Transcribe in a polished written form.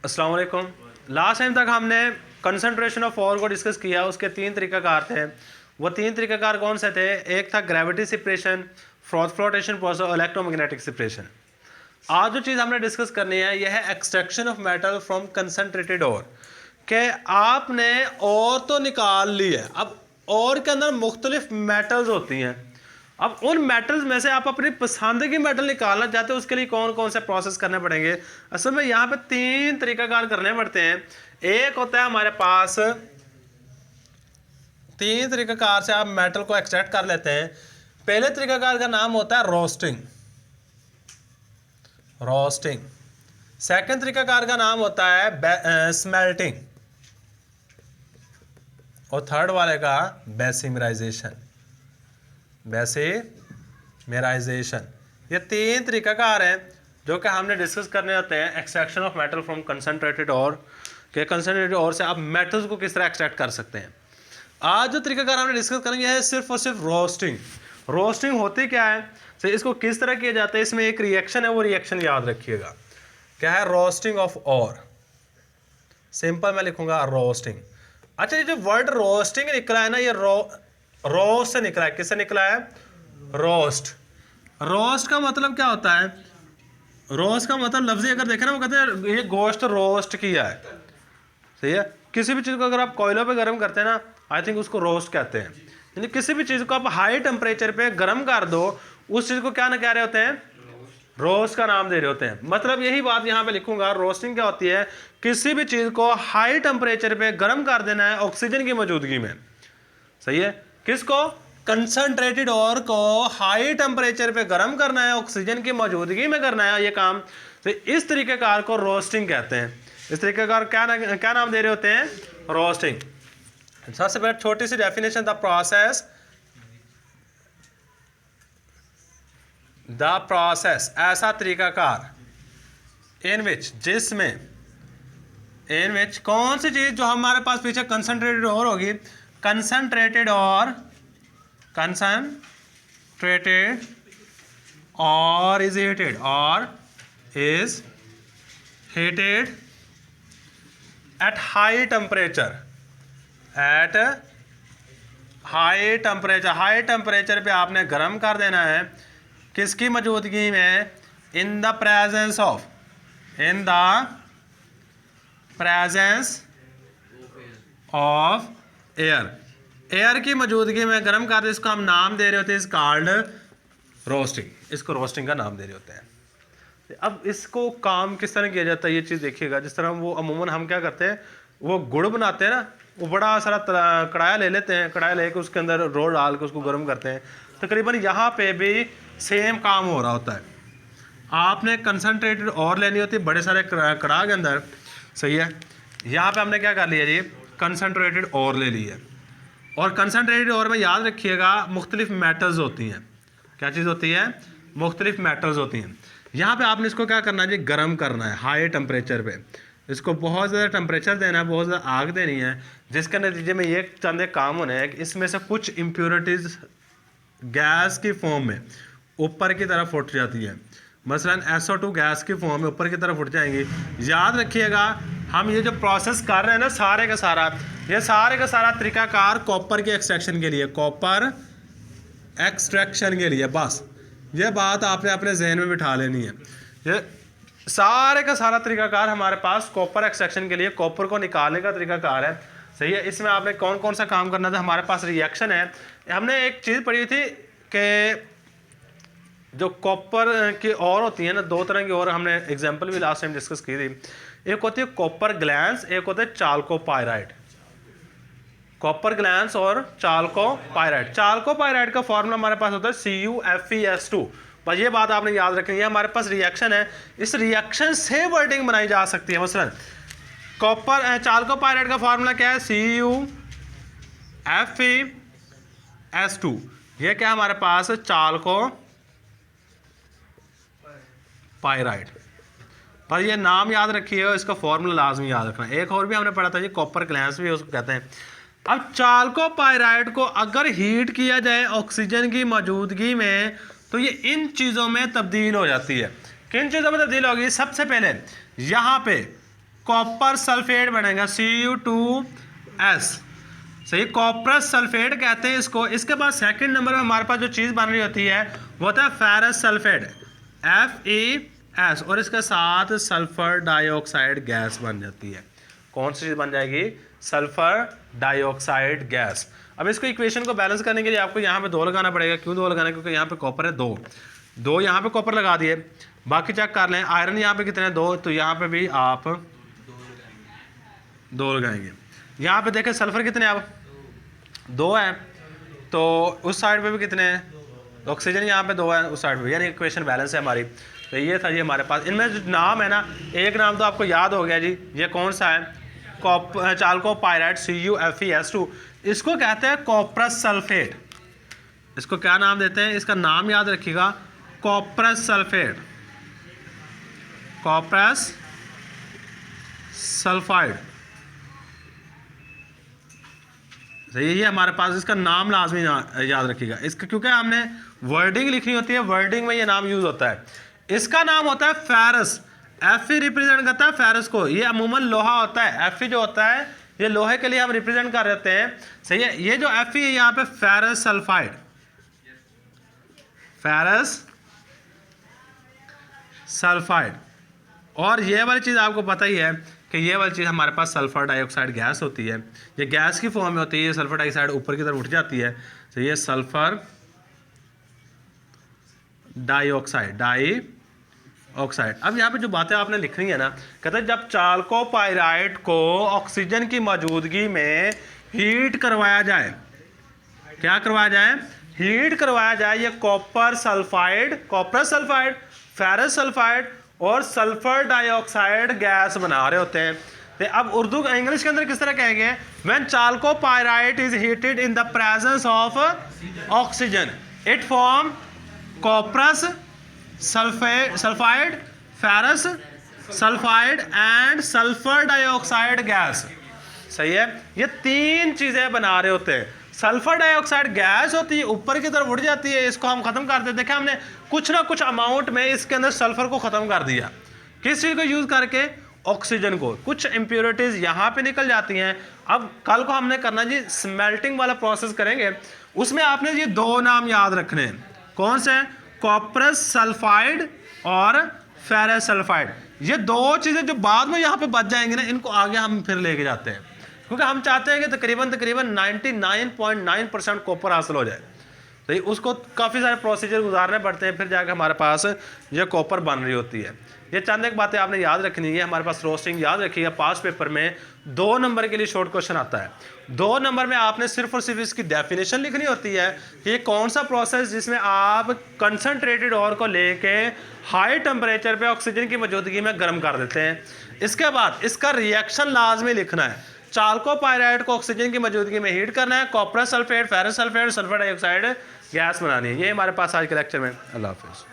अस्सलाम वालेकुम। Last time तक हमने कंसंट्रेशन ऑफ पावर को डिस्कस किया। उसके तीन तरीक़ाकार थे। वो तीन तरीक़ाकार कौन से थे? एक था ग्रेविटी सेपरेशन, फ्लोटेशन प्रोसेस और इलेक्ट्रोमैग्नेटिक सेपरेशन। आज जो चीज़ हमने डिस्कस करनी है यह है extraction of metal from concentrated ore. कि आपने और तो निकाल ली है, अब और के अंदर मुख्तलिफ मेटल्स होती हैं। अब उन मेटल्स में से आप अपनी पसंद की मेटल निकालना चाहते हो, उसके लिए कौन कौन से प्रोसेस करने पड़ेंगे? असल में यहाँ पे तीन तरीकाकार करने पड़ते हैं। एक होता है हमारे पास, तीन तरीकाकार से आप मेटल को एक्सट्रैक्ट कर लेते हैं। पहले तरीकाकार का नाम होता है रोस्टिंग। सेकंड तरीकाकार का नाम होता है स्मेल्टिंग और थर्ड वाले का बेसिमराइजेशन। ये तीन तरीकाकार हैं जो कि हमने डिस्कस करने होते हैं extraction of metal from concentrated ore. के कंसनट्रेटेड ओर से आप मेटल्स को किस तरह एक्सट्रैक्ट कर सकते हैं। आज जो तरीकाकार हमने डिस्कस करेंगे है सिर्फ और सिर्फ रोस्टिंग। रोस्टिंग होती क्या है, तो इसको किस तरह किया जाता है, इसमें एक रिएक्शन है, वो रिएक्शन याद रखिएगा। क्या है? Roasting of ore. सिंपल मैं लिखूंगा रोस्टिंग। अच्छा, ये जो वर्ड रोस्टिंग निकला है ना, ये रोस्ट से निकला है। किससे निकला है? रोस्ट। रोस्ट का मतलब क्या होता है? रोस्ट का मतलब लफ्ज़ी अगर देखें ना, वो कहते हैं ये गोश्त रोस्ट किया है। सही है। किसी भी चीज़ को अगर आप कोयलों पे गर्म करते हैं ना, आई थिंक उसको रोस्ट कहते हैं। यानी किसी भी चीज़ को आप हाई टेम्परेचर पे गर्म कर दो, उस चीज़ को क्या ना कह रहे होते हैं? रोस्ट का नाम दे रहे होते हैं। मतलब यही बात यहाँ पे लिखूंगा। रोस्टिंग क्या होती है? किसी भी चीज़ को हाई टेम्परेचर पे गर्म कर देना है ऑक्सीजन की मौजूदगी में। सही है। किसको? कंसंट्रेटेड ओर को हाई टेम्परेचर पे गर्म करना है, ऑक्सीजन की मौजूदगी में करना है ये काम। तो इस तरीक़ेकार को रोस्टिंग कहते हैं। इस तरीक़ेकार क्या नाम दे रहे होते हैं? रोस्टिंग। सबसे पहले छोटी सी डेफिनेशन, द प्रोसेस ऐसा तरीक़ाकार इन विच कौन सी चीज़ जो हमारे पास पीछे कंसंट्रेटेड ओर होगी, कंसंट्रेटेड और is heated at high temperature. High temperature पे आपने गर्म कर देना है। किसकी मौजूदगी में? इन द प्रेजेंस ऑफ एयर की मौजूदगी में गर्म कर दे। इसको हम नाम दे रहे होते हैं इस कॉल्ड रोस्टिंग। इसको रोस्टिंग का नाम दे रहे होते हैं। अब इसको काम किस तरह किया जाता है ये चीज़ देखिएगा। जिस तरह वो अमूमन हम क्या करते हैं, वो गुड़ बनाते हैं ना, वो बड़ा सारा कढ़ाया ले लेते हैं, कढ़ाया लेके उसके अंदर रोल डाल के उसको गर्म करते हैं। तकरीबन यहाँ पे भी सेम काम हो रहा होता है। आपने कंसनट्रेटेड और लेनी होती है बड़े सारे कढ़ा के अंदर। सही है। यहाँ पे हमने क्या कर लिया जी? कंसनट्रेटेड और ले ली है। और कंसनट्रेटेड और में याद रखिएगा मुख्तलिफ मेटल्स होती हैं। क्या चीज़ होती है? मुख्तलिफ मेटल्स होती हैं। यहाँ पे आपने इसको क्या करना है जी? गर्म करना है हाई टेम्परेचर पे। इसको बहुत ज़्यादा टेम्परेचर देना है, बहुत ज़्यादा आग देनी है, जिसके नतीजे में ये चंद काम होने हैं कि इसमें से कुछ इम्प्योरिटीज़ गैस की फॉर्म में ऊपर की तरफ उठ जाती है। मसलन SO2 गैस की फॉर्म में ऊपर की तरफ उठ जाएंगी। याद रखिएगा, हम ये जो प्रोसेस कर रहे हैं ना, सारे का सारा तरीकाकार कॉपर के एक्सट्रैक्शन के लिए, बस ये बात आपने अपने जहन में बिठा लेनी है। ये सारे का सारा तरीकाकार हमारे पास कॉपर एक्सट्रैक्शन के लिए, कॉपर को निकालने का तरीकाकार है। सही है। इसमें आपने कौन कौन सा काम करना था? हमारे पास रिएक्शन है। हमने एक चीज़ पढ़ी थी कि जो कॉपर की और होती है ना, दो तरह की और हमने एग्जांपल भी लास्ट टाइम डिस्कस की थी। एक होती है कॉपर ग्लैंस, एक होता है चाल्कोपाइराइड। कॉपर ग्लैंस और चाल्कोपाइराइड का फॉर्मूला हमारे पास होता है CuFeS2। बस ये बात आपने याद रखनी है। हमारे पास रिएक्शन है, इस रिएक्शन से वर्डिंग बनाई जा सकती है। मसलन चाल्कोपाइराइड का फॉर्मूला क्या है? CuFeS2। ये क्या हमारे पास? चाल्कोपाइराइड। पर ये नाम याद रखिए, इसका फॉर्मूला लाजमी याद रखना। एक और भी हमने पढ़ा था जी, कॉपर ग्लैंस भी उसको कहते हैं। अब चाल्कोपाइराइड को अगर हीट किया जाए ऑक्सीजन की मौजूदगी में, तो ये इन चीज़ों में तब्दील हो जाती है। किन चीज़ों में तब्दील होगी? सबसे पहले यहाँ पे कॉपर सल्फेट बनेगा, Cu2S। सही, कॉपरस सल्फेट कहते हैं इसको। इसके बाद सेकंड नंबर में हमारे पास जो चीज़ बन रही होती है वो होता है फेरस सल्फेट, FeS, और इसके साथ सल्फर डाइऑक्साइड गैस बन जाती है। कौन सी चीज़ बन जाएगी? Sulphur dioxide gas. अब इसको इक्वेशन को बैलेंस करने के लिए आपको यहाँ पे 2 लगाना पड़ेगा। क्यों 2 लगाना है? क्योंकि यहाँ पे कॉपर है 2 यहाँ पे कॉपर लगा दिए। बाकी चेक कर लें, आयरन यहाँ पे कितने हैं? 2, तो यहाँ पे भी आप 2 लगाएंगे। यहाँ पे देखें सल्फर कितने हैं? अब 2 है, तो उस साइड पे भी कितने हैं? ऑक्सीजन यहाँ पे 2 है, उस साइड पे, यानी इक्वेशन बैलेंस है हमारी। तो ये था जी हमारे पास। इनमें जो नाम है ना, एक नाम तो आपको याद हो गया जी, ये कौन सा है? चाल्कोपाइराइड, CuFeS2। इसको कहते हैं कॉपरस सल्फेट। इसको क्या नाम देते हैं? इसका नाम याद रखिएगा, कॉपरस सल्फेट, कॉपरस सल्फाइड। सही है हमारे पास, इसका नाम लाजमी याद रखिएगा इसका, क्योंकि हमने वर्डिंग लिखनी होती है, वर्डिंग में ये नाम यूज होता है। इसका नाम होता है फेरस। Fe रिप्रेजेंट करता है फेरस को। ये अमूमन लोहा होता है, Fe जो होता है ये लोहे के लिए हम रिप्रेजेंट कर देते हैं। सही है, ये जो Fe है यहाँ पे फेरस सल्फाइड, फेरस सल्फाइड। और ये वाली चीज़ आपको पता ही है कि ये वाली चीज़ हमारे पास सल्फर डाइऑक्साइड गैस होती है। ये गैस की फॉर्म में होती है, ये सल्फर डाइऑक्साइड ऊपर की तरफ उठ जाती है। तो ये सल्फर डाइऑक्साइड, डाइऑक्साइड। अब यहाँ पे जो बातें आपने लिखनी है ना, कहते हैं जब चाल्कोपाइराइड को ऑक्सीजन की मौजूदगी में हीट करवाया जाए, क्या करवाया जाए? हीट करवाया जाए, ये copper sulphide, copper sulphide, ferrous sulphide और सल्फर डाइऑक्साइड गैस बना रहे होते हैं। तो अब उर्दू इंग्लिश के अंदर किस तरह कहेंगे? When chalcopyrite is heated in the presence of oxygen it form cuprous sulphide, ferrous sulphide and sulphur dioxide gas. सही है, ये 3 चीजें बना रहे होते हैं। सल्फर डाइऑक्साइड गैस होती है, ऊपर की तरफ उड़ जाती है, इसको हम खत्म कर देते हैं। देखिए हमने कुछ ना कुछ अमाउंट में इसके अंदर सल्फर को खत्म कर दिया। किस चीज को यूज करके? ऑक्सीजन को। कुछ इंप्योरिटीज यहाँ पे निकल जाती हैं। अब कल को हमने करना जी स्मेल्टिंग वाला प्रोसेस करेंगे, उसमें आपने ये 2 नाम याद रखने हैं। कौन से? कॉपरस सल्फाइड और फेरस सल्फाइड। ये 2 चीजें जो बाद में यहाँ पे बच जाएंगी ना, इनको आगे हम फिर लेके जाते हैं, क्योंकि हम चाहते हैं कि तकरीबन 99.9% कॉपर हासिल हो जाए। तो उसको काफ़ी सारे प्रोसीजर गुजारने पड़ते हैं, फिर जाकर हमारे पास ये कॉपर बन रही होती है। ये चंद एक बातें आपने याद रखनी है। हमारे पास रोस्टिंग याद रखिएगा, पास पेपर में 2 नंबर के लिए शॉर्ट क्वेश्चन आता है। 2 नंबर में आपने सिर्फ और सिर्फ इसकी डेफिनेशन लिखनी होती है कि ये कौन सा प्रोसेस जिसमें आप कंसनट्रेटेड और को लेके हाई टेम्परेचर पे ऑक्सीजन की मौजूदगी में गर्म कर देते हैं। इसके बाद इसका रिएक्शन लाजमी लिखना है। चाल्कोपाइराइड को ऑक्सीजन की मौजूदगी में हीट करना है, copper sulphate, ferrous sulphate, sulphur dioxide gas बनानी है। ये हमारे पास आज के लेक्चर में। अल्लाह हाफिज़।